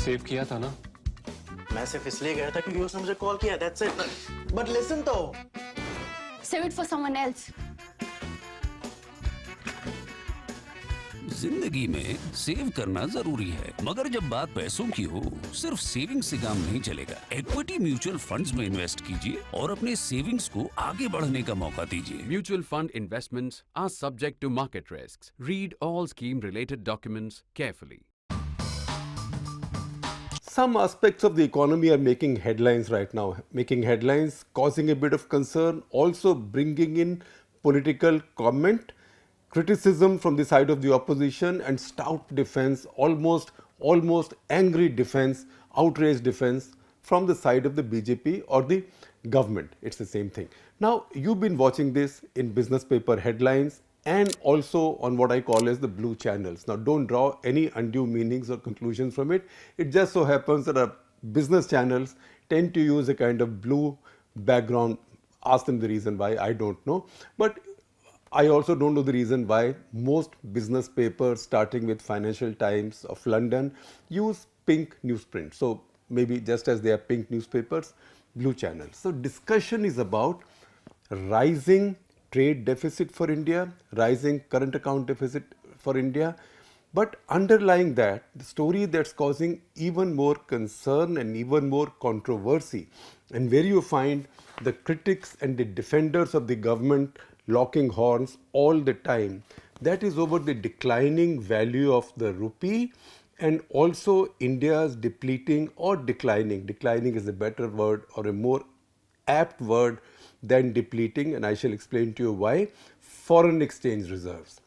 Save किया था ना? मैं सिर्फ इसलिए गया था क्योंकि उसने मुझे कॉल किया, that's it. But listen तो. Save it for someone else. जिंदगी में सेव करना जरूरी है, मगर जब बात पैसों की हो, सिर्फ सेविंग से काम नहीं चलेगा। इक्विटी म्यूचुअल फंड्स में इन्वेस्ट कीजिए और अपने सेविंग्स को आगे बढ़ने का मौका दीजिए। Mutual fund investments are subject to market risks. Read all scheme-related documents carefully. Some aspects of the economy are making headlines right now, making headlines, causing a bit of concern, also bringing in political comment, criticism from the side of the opposition, and stout defense, almost angry defense, outraged defense from the side of the BJP or the government. It's the same thing. Now, you've been watching this in business paper headlines and also on what I call as the blue channels. Now, don't draw any undue meanings or conclusions from it. It just so happens that our business channels tend to use a kind of blue background. Ask them the reason why, I don't know. But I also don't know the reason why most business papers, starting with Financial Times of London, use pink newsprint. So maybe just as they are pink newspapers, blue channels. So discussion is about rising trade deficit for India, rising current account deficit for India. But underlying that, the story that's causing even more concern and even more controversy, and where you find the critics and the defenders of the government locking horns all the time, that is over the declining value of the rupee and also India's depleting or declining is a better word or a more apt word than depleting, and I shall explain to you why, foreign exchange reserves.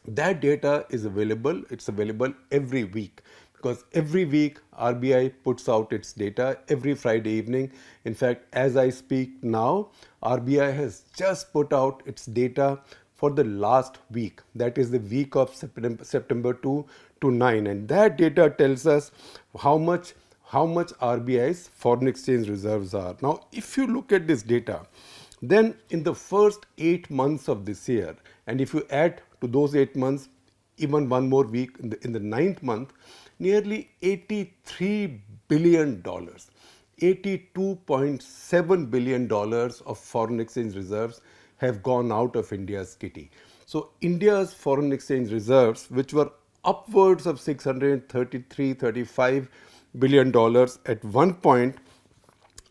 That data is available, it's available every week, because every week RBI puts out its data every Friday evening. In fact, as I speak now, RBI has just put out its data for the last week, that is the week of September 2 to 9, and that data tells us how much RBI's foreign exchange reserves are. Now, if you look at this data, then in the first 8 months of this year, and if you add to those 8 months even one more week in the 9th month, nearly $83 billion, $82.7 billion of foreign exchange reserves have gone out of India's kitty. So India's foreign exchange reserves, which were upwards of $633-35 billion at one point,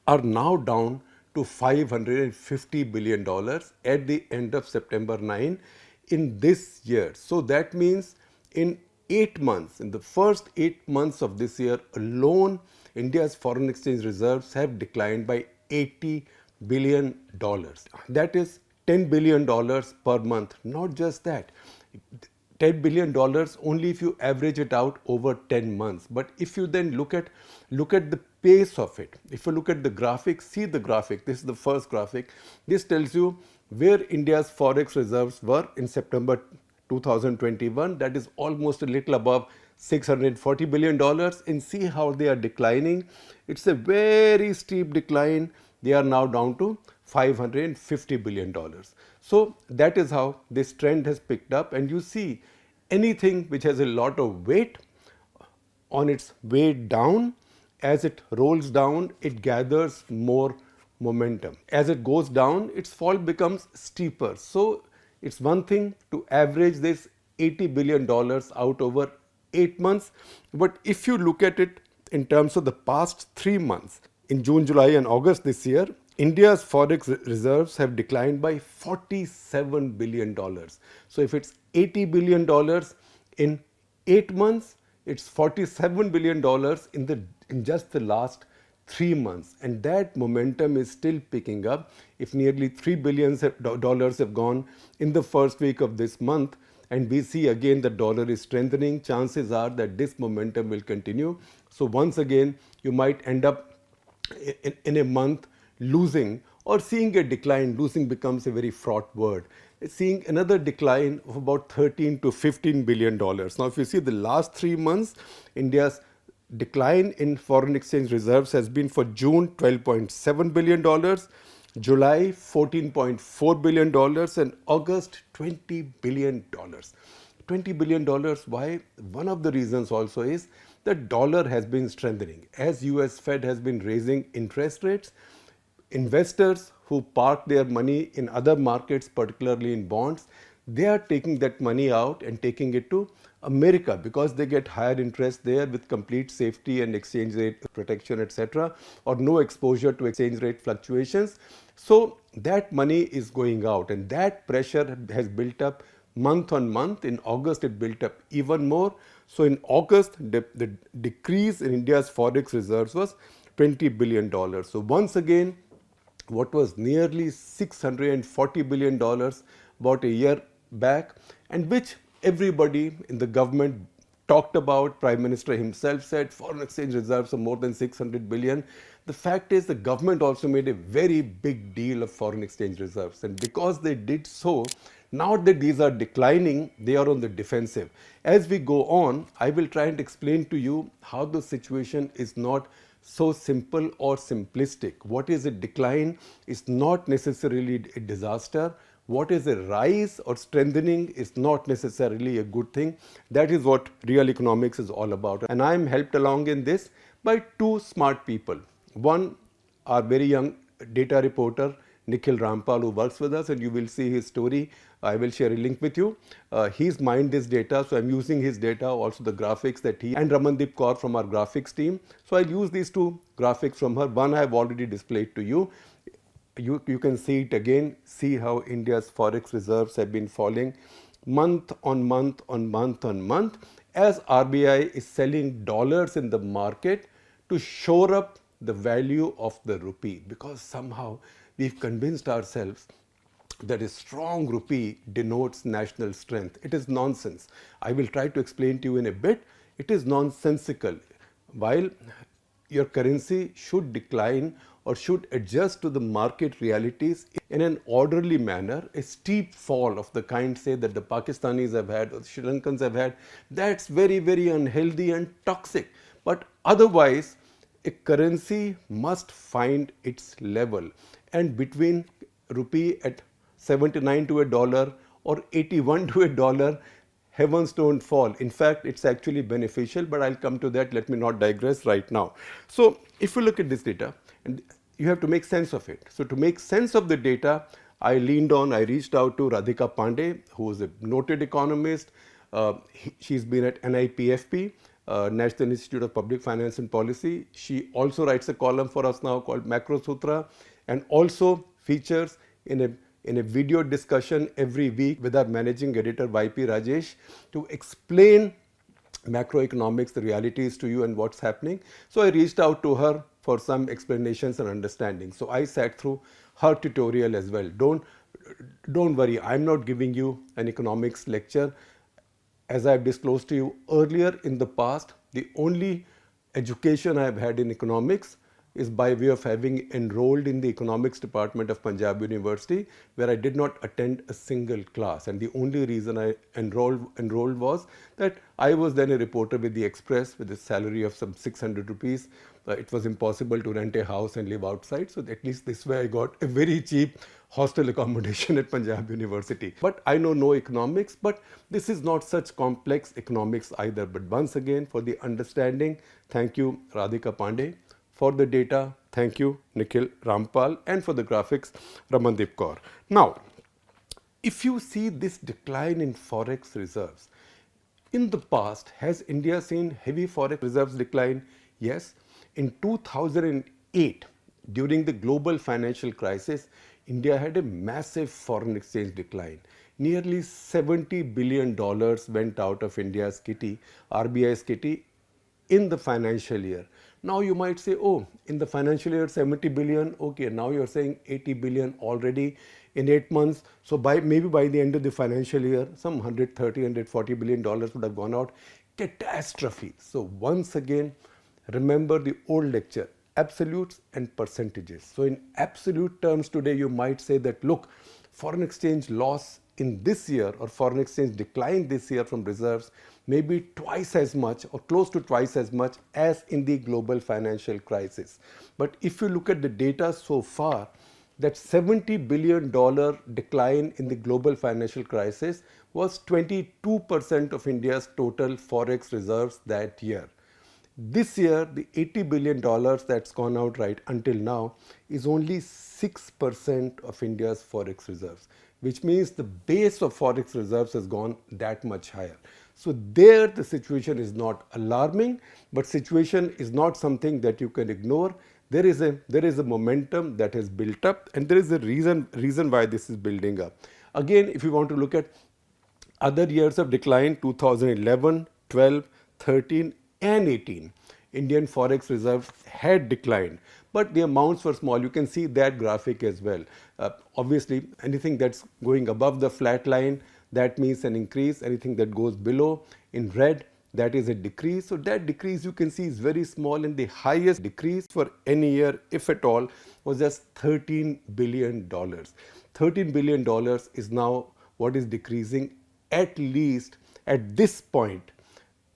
are now down to $550 billion at the end of September 9 in this year. So that means in 8 months, in the first 8 months of this year alone, India's foreign exchange reserves have declined by $80 billion. That is $10 billion per month. Not just that. $10 billion only if you average it out over 10 months. But if you then look at the pace of it, if you look at the graphic, see the graphic, this is the first graphic, this tells you where India's Forex reserves were in September 2021, that is almost a little above $640 billion, and see how they are declining. It's a very steep decline. They are now down to $550 billion. So that is how this trend has picked up, and you see anything which has a lot of weight on its way down, as it rolls down, it gathers more momentum. As it goes down, its fall becomes steeper. So it's one thing to average this $80 billion out over 8 months, but if you look at it in terms of the past 3 months, in June, July and August this year, India's Forex reserves have declined by $47 billion. So if it's $80 billion in 8 months, it's $47 billion in just the last 3 months, and that momentum is still picking up. If nearly $3 billion have gone in the first week of this month, and we see again the dollar is strengthening, chances are that this momentum will continue. So once again, you might end up in a month losing or seeing a decline. Losing becomes a very fraught word. Seeing another decline of about $13 to $15 billion. Now, if you see the last 3 months, India's decline in foreign exchange reserves has been for June $12.7 billion, July $14.4 billion, and August $20 billion. $20 billion. Why? One of the reasons also is that dollar has been strengthening. As US Fed has been raising interest rates, investors who park their money in other markets, particularly in bonds, they are taking that money out and taking it to America because they get higher interest there with complete safety and exchange rate protection, etc., or no exposure to exchange rate fluctuations. So that money is going out, and that pressure has built up month on month. In August, it built up even more. So in August, the decrease in India's forex reserves was $20 billion. So once again, what was nearly $640 billion about a year back, and which everybody in the government talked about. Prime Minister himself said foreign exchange reserves are more than 600 billion. The fact is the government also made a very big deal of foreign exchange reserves, and because they did so, now that these are declining, they are on the defensive. As we go on, I will try and explain to you how the situation is not so simple or simplistic. What is a decline is not necessarily a disaster. What is a rise or strengthening is not necessarily a good thing. That is what real economics is all about. And I am helped along in this by two smart people. One, our very young data reporter, Nikhil Rampal, who works with us, and you will see his story. I will share a link with you. He's mined this data, so I'm using his data, also the graphics that he and Ramandeep Kaur from our graphics team. So I'll use these two graphics from her. One I have already displayed to you. You can see it again. See how India's forex reserves have been falling month on month on month on month as RBI is selling dollars in the market to shore up the value of the rupee, because somehow we've convinced ourselves that a strong rupee denotes national strength. It is nonsense. I will try to explain to you in a bit. It is nonsensical. While your currency should decline or should adjust to the market realities in an orderly manner, a steep fall of the kind, say, that the Pakistanis have had or the Sri Lankans have had, that's very, very unhealthy and toxic. But otherwise, a currency must find its level, and between rupee at 79 to a dollar or 81 to a dollar, heavens don't fall. In fact, it's actually beneficial, but I'll come to that. Let me not digress right now. So if you look at this data, and you have to make sense of it. So to make sense of the data, I reached out to Radhika Pandey, who is a noted economist. She's been at NIPFP, National Institute of Public Finance and Policy. She also writes a column for us now called Macro Sutra, and also features in a video discussion every week with our managing editor YP Rajesh to explain macroeconomics, the realities to you and what's happening. So I reached out to her for some explanations and understanding. So I sat through her tutorial as well. Don't worry, I'm not giving you an economics lecture. As I've disclosed to you earlier in the past, the only education I've had in economics is by way of having enrolled in the economics department of Punjab University, where I did not attend a single class. And the only reason I enrolled was that I was then a reporter with the Express with a salary of some 600 rupees. It was impossible to rent a house and live outside. So at least this way I got a very cheap hostel accommodation at Punjab University. But I know no economics, but this is not such complex economics either. But once again, for the understanding, thank you, Radhika Pandey. For the data, thank you, Nikhil Rampal, and for the graphics, Ramandeep Kaur. Now, if you see this decline in forex reserves, in the past, has India seen heavy forex reserves decline? Yes. In 2008, during the global financial crisis, India had a massive foreign exchange decline. Nearly $70 billion went out of India's kitty, RBI's kitty, in the financial year. Now you might say, oh, in the financial year 70 billion, okay, now you're saying 80 billion already in 8 months. So maybe by the end of the financial year, some 130, 140 billion dollars would have gone out. Catastrophe. So once again, remember the old lecture, absolutes and percentages. So in absolute terms today, you might say that, look, foreign exchange loss in this year or foreign exchange decline this year from reserves may be twice as much or close to twice as much as in the global financial crisis. But if you look at the data so far, that $70 billion decline in the global financial crisis was 22% of India's total Forex reserves that year. This year, the $80 billion that's gone out right until now is only 6% of India's Forex reserves, which means the base of Forex reserves has gone that much higher. So there the situation is not alarming, but situation is not something that you can ignore. There is a momentum that has built up, and there is a reason why this is building up. Again, if you want to look at other years of decline, 2011, 12, 13 and 18, Indian Forex reserves had declined, but the amounts were small. You can see that graphic as well. Obviously, anything that's going above the flat line, that means an increase. Anything that goes below in red, that is a decrease. So that decrease you can see is very small, and the highest decrease for any year, if at all, was just $13 billion. $13 billion is now what is decreasing, at least at this point,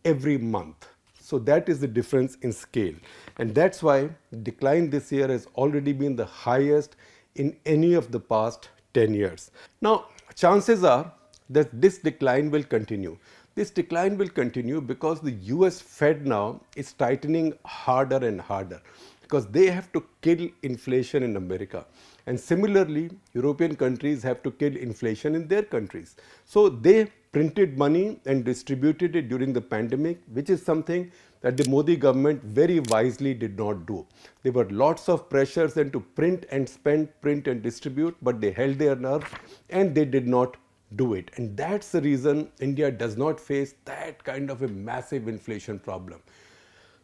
every month. So that is the difference in scale. And that's why decline this year has already been the highest in any of the past 10 years. Now, chances are that this decline will continue. This decline will continue because the US Fed now is tightening harder and harder, because they have to kill inflation in America. And similarly, European countries have to kill inflation in their countries. So they printed money and distributed it during the pandemic, which is something that the Modi government very wisely did not do. There were lots of pressures and to print and spend, print and distribute, but they held their nerve and they did not do it. And that's the reason India does not face that kind of a massive inflation problem.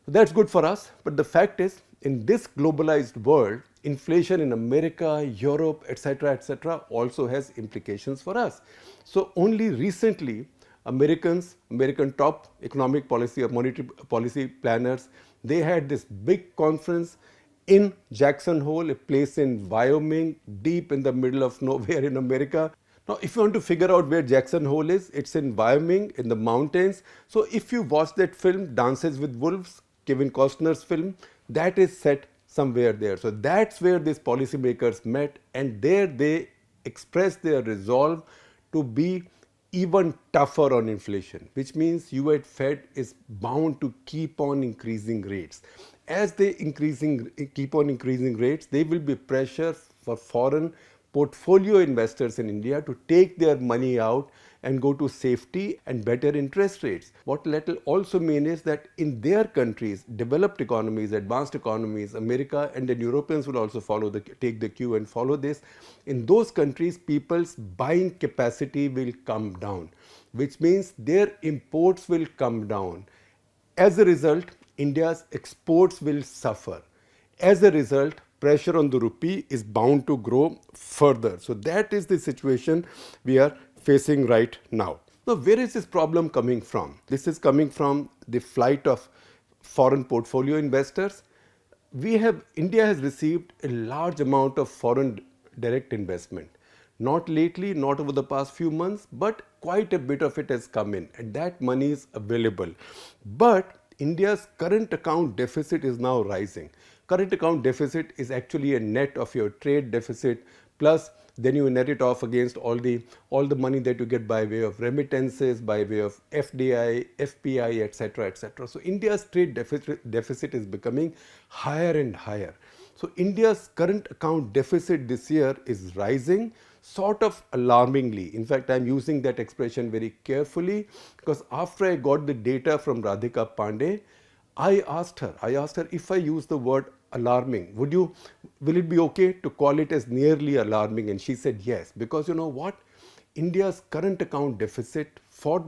That's good for us, but the fact is, in this globalized world, inflation in America, Europe, etc., also has implications for us. So only recently, American top economic policy or monetary policy planners, they had this big conference in Jackson Hole, a place in Wyoming, deep in the middle of nowhere in America. Now, if you want to figure out where Jackson Hole is, it's in Wyoming, in the mountains. So if you watch that film, Dances with Wolves, Kevin Costner's film, that is set somewhere there. So that's where these policymakers met, and there they expressed their resolve to be even tougher on inflation, which means US Fed is bound to keep on increasing rates. As they keep on increasing rates, there will be pressure for foreign portfolio investors in India to take their money out and go to safety and better interest rates. What that will also mean is that in their countries, developed economies, advanced economies, America and then Europeans will also take the cue and follow this. In those countries, people's buying capacity will come down, which means their imports will come down. As a result, India's exports will suffer. As a result, pressure on the rupee is bound to grow further. So that is the situation we are facing right now. Now, where is this problem coming from? This is coming from the flight of foreign portfolio investors. India has received a large amount of foreign direct investment. Not lately, not over the past few months, but quite a bit of it has come in, and that money is available. But India's current account deficit is now rising. Current account deficit is actually a net of your trade deficit, plus then you net it off against all the money that you get by way of remittances, by way of FDI, FPI, etc. So India's trade deficit is becoming higher and higher. So India's current account deficit this year is rising, sort of alarmingly. In fact, I'm using that expression very carefully, because after I got the data from Radhika Pandey, I asked her if I use the word alarming, will it be okay to call it as nearly alarming? And she said yes, because you know what? India's current account deficit for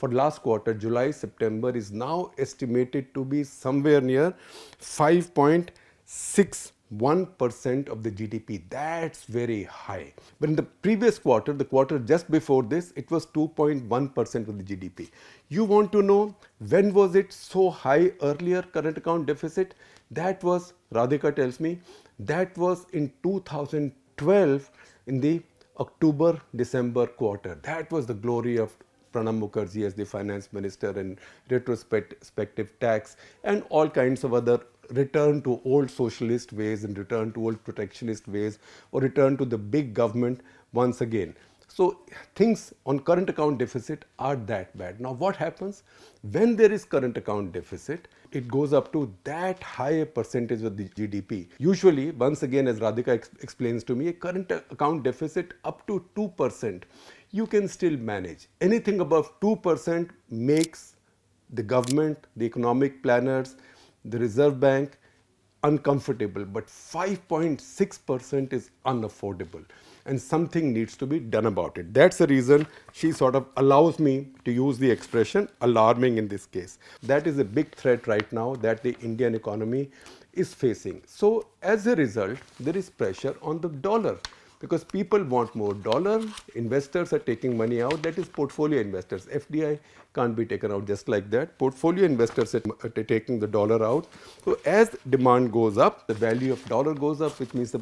last quarter, July-September, is now estimated to be somewhere near 5.61% of the GDP. That's very high. But in the previous quarter, the quarter just before this, it was 2.1% of the GDP. You want to know when was it so high earlier, current account deficit? That was, Radhika tells me, that was in 2012 in the October-December quarter. That was the glory of Pranab Mukherjee as the finance minister, and retrospective tax and all kinds of other return to old socialist ways and return to old protectionist ways, or return to the big government once again. So things on current account deficit are that bad. Now what happens when there is current account deficit? It goes up to that high percentage of the GDP. Usually, once again, as Radhika explains to me, a current account deficit up to 2%, you can still manage. Anything above 2% makes the government, the economic planners, the Reserve Bank uncomfortable, but 5.6% is unaffordable and something needs to be done about it. That's the reason she sort of allows me to use the expression alarming in this case. That is a big threat right now that the Indian economy is facing. So as a result, there is pressure on the dollar because people want more dollar, investors are taking money out, that is portfolio investors. FDI can't be taken out just like that. Portfolio investors are taking the dollar out. So as demand goes up, the value of dollar goes up, which means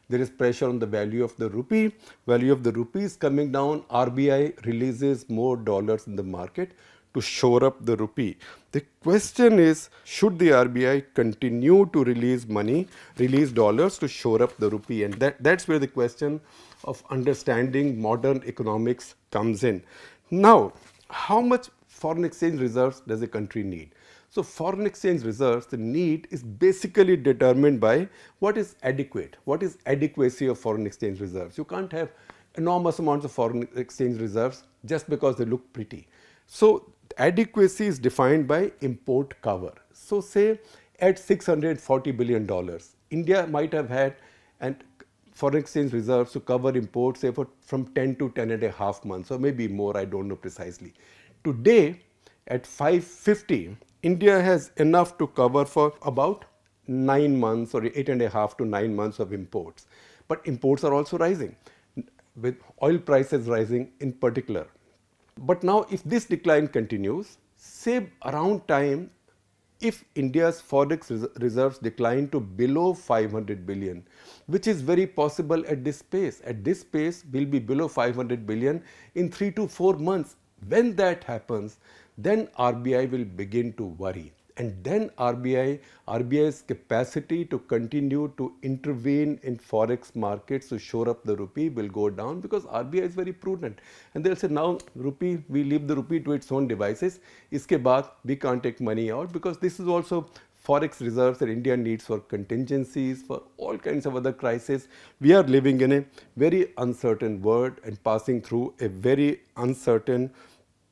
there is pressure on the value of the rupee. Value of the rupee is coming down. RBI releases more dollars in the market to shore up the rupee. The question is, should the RBI continue to release money, release dollars to shore up the rupee? And that's where the question of understanding modern economics comes in. Now, how much foreign exchange reserves does a country need? So foreign exchange reserves, the need is basically determined by what is adequate, what is adequacy of foreign exchange reserves. You can't have enormous amounts of foreign exchange reserves just because they look pretty. So adequacy is defined by import cover. So say at $640 billion, India might have had and foreign exchange reserves to cover imports say from 10 to 10 and a half months or maybe more, I don't know precisely. Today at 550, India has enough to cover for about 9 months or 8.5 to 9 months of imports. But imports are also rising, with oil prices rising in particular. But now if this decline continues, say around time, if India's forex reserves decline to below 500 billion, which is very possible at this pace. At this pace, we'll be below 500 billion in 3 to 4 months. When that happens, then RBI will begin to worry. And then RBI's capacity to continue to intervene in forex markets to shore up the rupee will go down because RBI is very prudent. And they'll say, now rupee, we leave the rupee to its own devices. Iske baad, we can't take money out because this is also forex reserves that India needs for contingencies, for all kinds of other crises. We are living in a very uncertain world and passing through a very uncertain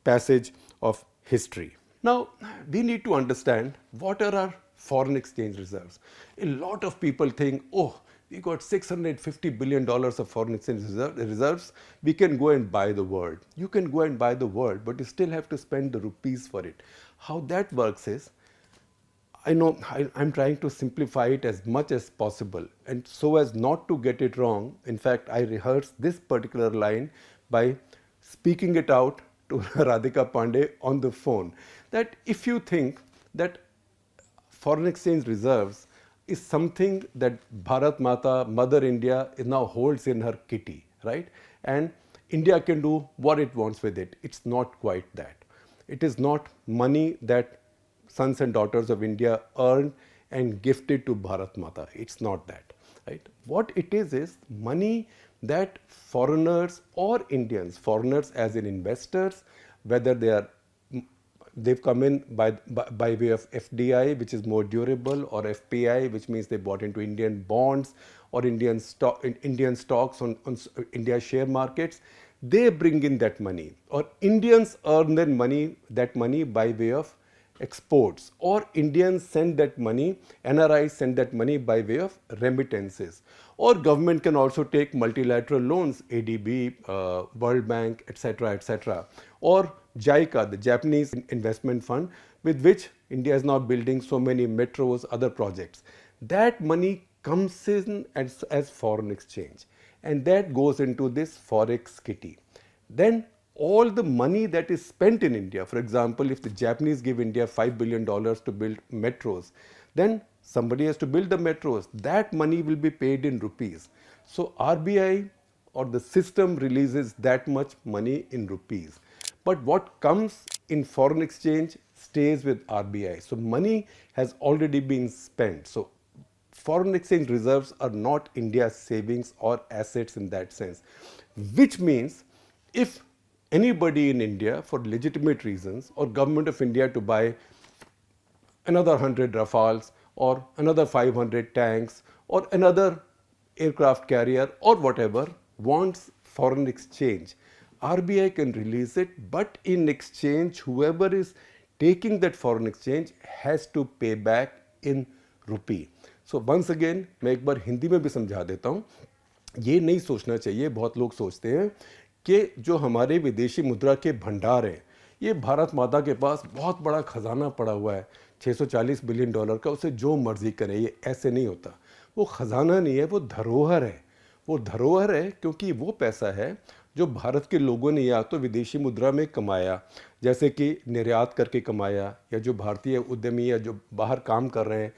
passage of history. Now, we need to understand what are our foreign exchange reserves. A lot of people think, oh, we got $650 billion of foreign exchange reserves, we can go and buy the world. You can go and buy the world, but you still have to spend the rupees for it. How that works is, I know I'm trying to simplify it as much as possible, and so as not to get it wrong, in fact, I rehearsed this particular line by speaking it out to Radhika Pandey on the phone, that if you think that foreign exchange reserves is something that Bharat Mata, Mother India, now holds in her kitty, right? And India can do what it wants with it. It's not quite that. It is not money that sons and daughters of India earned and gifted to Bharat Mata. It's not that, right? What it is money that foreigners or Indians, foreigners as in investors, whether they've come in by way of FDI, which is more durable, or FPI, which means they bought into Indian bonds or Indian stocks on India share markets, they bring in that money, or Indians earn that money by way of exports, or Indians send that money, NRIs send that money by way of remittances, or government can also take multilateral loans, ADB, World Bank, etc., or JICA, the Japanese Investment Fund, with which India is now building so many metros, other projects. That money comes in as foreign exchange, and that goes into this forex kitty. Then all the money that is spent in India, for example, if the Japanese give India $5 billion to build metros, then somebody has to build the metros. That money will be paid in rupees. So RBI or the system releases that much money in rupees. But what comes in foreign exchange stays with RBI. So money has already been spent. So foreign exchange reserves are not India's savings or assets in that sense, which means if anybody in India, for legitimate reasons, or government of India to buy another 100 Rafales or another 500 tanks or another aircraft carrier or whatever, wants foreign exchange, RBI can release it, but in exchange whoever is taking that foreign exchange has to pay back in rupee. So once again मैं एक बार हिंदी में भी समझा देता हूँ. ये नहीं सोचना चाहिए, बहुत लोग सोचते हैं कि जो हमारे विदेशी मुद्रा के भंडार हैं, ये भारत माता के पास बहुत बड़ा खजाना पड़ा हुआ है $640 बिलियन का, उसे जो मर्जी करें. ये ऐसे नहीं होता. वो खजाना नहीं है, वो धरोहर है. वो धरोहर है क्योंकि वो पैसा है जो भारत के लोगों ने या तो विदेशी मुद्रा में कमाया, जैसे कि निर्यात करके कमाया, या जो भारतीय उद्यमी या जो बाहर काम कर रहे हैं,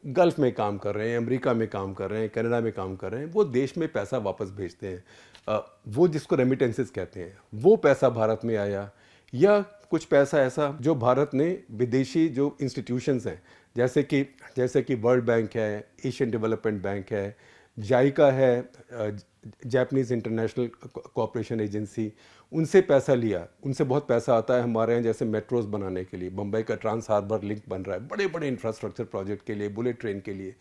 गल्फ़ में काम कर रहे हैं, अमेरिका में काम कर रहे हैं, कनाडा में काम कर रहे हैं, वो देश में पैसा वापस भेजते हैं. वो जिसको रेमिटेंसेस कहते हैं, वो पैसा भारत में आया. या कुछ पैसा ऐसा जो भारत ने विदेशी जो इंस्टीट्यूशंस हैं, जैसे कि वर्ल्ड बैंक है, एशियन डेवलपमेंट बैंक है, जाइका है, जापानीज़ इंटरनेशनल कोऑपरेशन एजेंसी, उनसे पैसा लिया. उनसे बहुत पैसा आता है हमारे यहाँ, जैसे मेट्रोज़ बनाने के लिए, बम्बई का ट्रांस हार्बर लिंक बन रहा है, बड़े बड़े इंफ्रास्ट्रक्चर प्रोजेक्ट के लिए, बुलेट ट्रेन के लिए.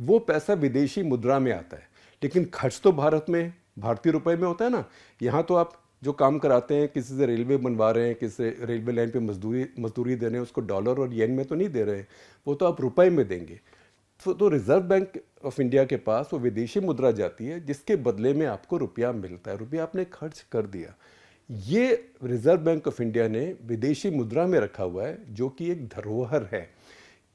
वो पैसा विदेशी मुद्रा में आता है, लेकिन खर्च तो भारत में भारतीय रुपए में होता है ना. यहाँ तो आप जो काम कराते हैं, किसी से रेलवे बनवा रहे हैं, किसी से रेलवे लाइन पे मजदूरी दे रहे हैं, उसको डॉलर और येन में तो नहीं दे रहे हैं, वो तो आप रुपए में देंगे. तो रिजर्व बैंक ऑफ इंडिया के पास वो विदेशी मुद्रा जाती है, जिसके बदले में आपको रुपया मिलता है. रुपया आपने खर्च कर दिया. ये रिजर्व बैंक ऑफ इंडिया ने विदेशी मुद्रा में रखा हुआ है, जो कि एक धरोहर है.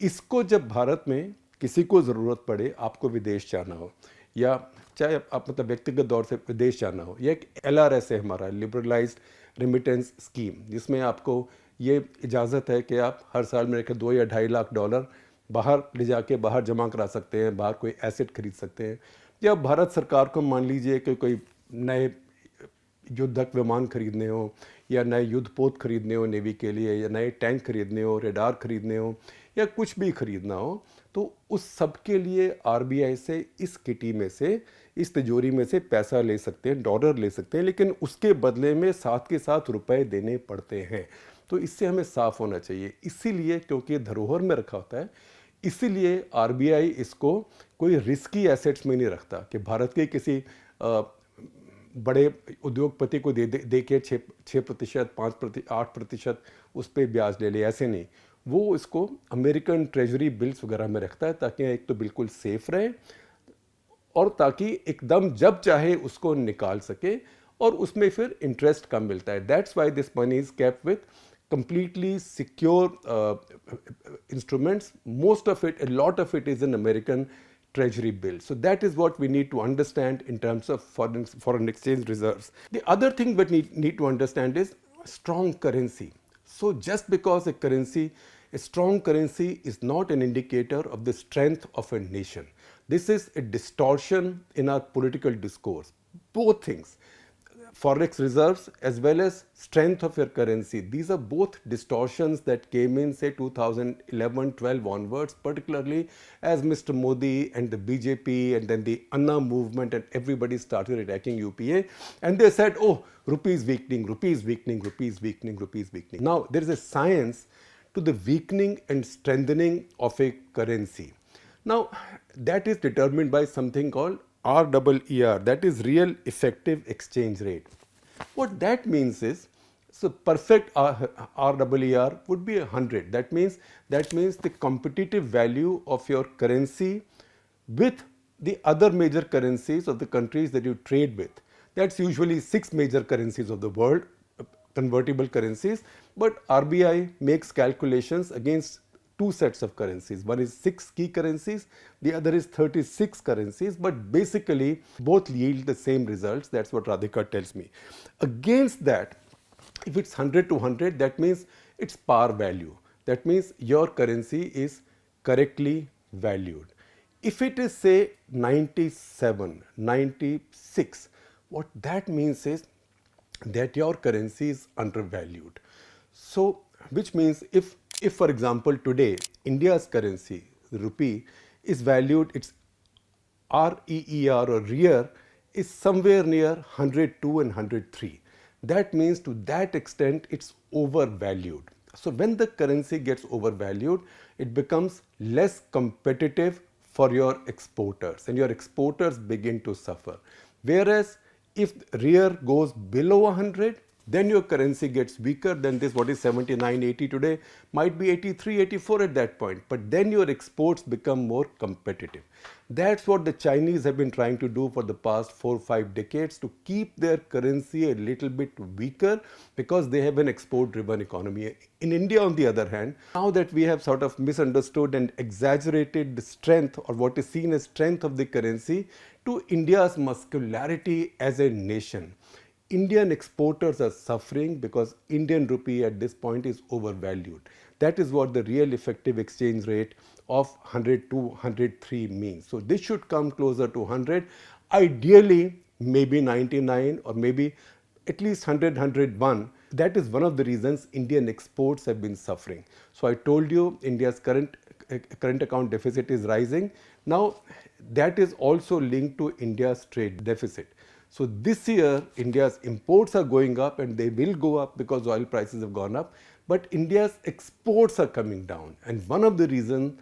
इसको जब भारत में किसी को ज़रूरत पड़े, आपको विदेश जाना हो, या चाहे आप मतलब व्यक्तिगत तौर से विदेश जाना हो, या एक LRS है हमारा, लिबरलाइज्ड रेमिटेंस स्कीम, जिसमें आपको ये इजाज़त है कि आप हर साल में रखे $2 या $2.5 लाख बाहर ले जाके बाहर जमा करा सकते हैं, बाहर कोई एसेट खरीद सकते हैं. या भारत सरकार को मान लीजिए कि कोई नए युद्धक विमान खरीदने हो, या नए युद्धपोत खरीदने हो नेवी के लिए, या नए टैंक खरीदने हो, रेडार खरीदने हो, या कुछ भी खरीदना हो, तो उस सब के लिए RBI से इस किटी में से, इस तिजोरी में से पैसा ले सकते हैं, डॉलर ले सकते हैं, लेकिन उसके बदले में साथ के साथ रुपए देने पड़ते हैं. तो इससे हमें साफ होना चाहिए. इसीलिए क्योंकि धरोहर में रखा होता है, इसीलिए RBI इसको कोई रिस्की एसेट्स में नहीं रखता कि भारत के किसी बड़े उद्योगपति को दे के 6%, 5%, 8% उस पर ब्याज ले ले. ऐसे नहीं, वो इसको अमेरिकन ट्रेजरी बिल्स वगैरह में रखता है, ताकि एक तो बिल्कुल सेफ रहे, और ताकि एकदम जब चाहे उसको निकाल सके, और उसमें फिर इंटरेस्ट कम मिलता है. That's why this money is kept with completely secure instruments. Most of it, a lot of it is in American treasury bills. So that is what we need to understand in terms of foreign exchange reserves. The other thing that we need to understand is strong currency. So just because a strong currency is not an indicator of the strength of a nation. This is a distortion in our political discourse. Both things. Forex reserves as well as strength of your currency. These are both distortions that came in, say, 2011-12 onwards, particularly as Mr. Modi and the BJP and then the Anna movement and everybody started attacking UPA, and they said, oh, rupee is weakening, rupee is weakening, rupee is weakening, rupee is weakening. Now, there is a science to the weakening and strengthening of a currency. Now, that is determined by something called REER, that is real effective exchange rate. What that means is, so perfect REER would be 100. That means the competitive value of your currency with the other major currencies of the countries that you trade with. That's usually 6 major currencies of the world, convertible currencies, but RBI makes calculations against 2 sets of currencies. One is 6 key currencies, the other is 36 currencies, but basically both yield the same results. That's what Radhika tells me. Against that, if it's 100 to 100, that means it's par value. That means your currency is correctly valued. If it is, say, 97, 96, what that means is that your currency is undervalued. So, which means if for example today India's currency, the rupee, is valued, its REER or REER is somewhere near 102 and 103. that means to that extent it's overvalued. So when the currency gets overvalued, it becomes less competitive for your exporters, and your exporters begin to suffer. Whereas if real goes below 100, then your currency gets weaker. Then this, what is 79, 80 today, might be 83, 84 at that point. But then your exports become more competitive. That's what the Chinese have been trying to do for the past 4-5 decades, to keep their currency a little bit weaker, because they have an export-driven economy. In India, on the other hand, now that we have sort of misunderstood and exaggerated the strength, or what is seen as strength of the currency, to India's muscularity as a nation. Indian exporters are suffering because Indian rupee at this point is overvalued. That is what the real effective exchange rate of 100 to 103 means. So this should come closer to 100, ideally maybe 99, or maybe at least 100, 101. That is one of the reasons Indian exports have been suffering. So I told you India's current account deficit is rising. Now that is also linked to India's trade deficit. So this year, India's imports are going up, and they will go up because oil prices have gone up. But India's exports are coming down. And one of the reasons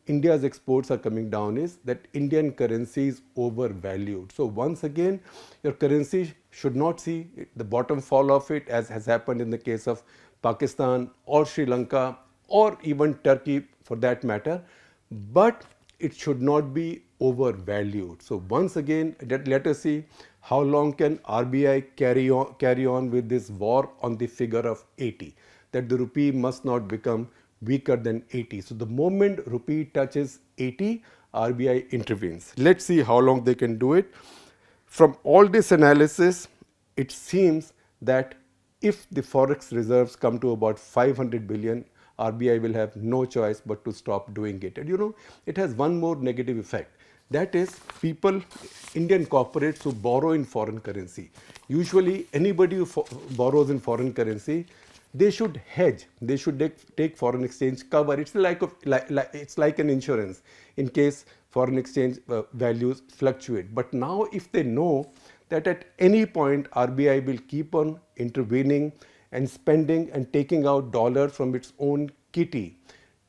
India's exports are coming down is that Indian currency is overvalued. So once again, your currency should not see the bottom fall off it, as has happened in the case of Pakistan or Sri Lanka or even Turkey for that matter. But it should not be overvalued. So once again, let us see how long can RBI carry on with this war on the figure of 80, that the rupee must not become weaker than 80. So the moment rupee touches 80, RBI intervenes. Let's see how long they can do it. From all this analysis, it seems that if the Forex reserves come to about 500 billion, RBI will have no choice but to stop doing it. And you know, it has one more negative effect. That is, people, Indian corporates who borrow in foreign currency. Usually anybody who borrows in foreign currency, they should hedge. They should take foreign exchange cover. It's like an insurance in case foreign exchange values fluctuate. But now if they know that at any point RBI will keep on intervening and spending and taking out dollars from its own kitty,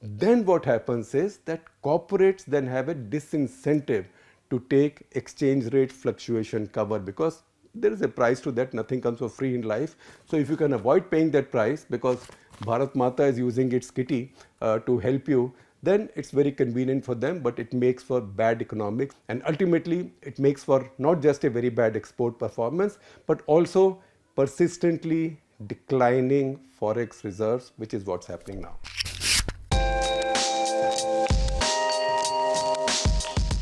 then what happens is that corporates then have a disincentive to take exchange rate fluctuation cover, because there is a price to that. Nothing comes for free in life. So if you can avoid paying that price because Bharat Mata is using its kitty to help you, then it's very convenient for them, but it makes for bad economics, and ultimately it makes for not just a very bad export performance, but also persistently declining Forex reserves, which is what's happening now.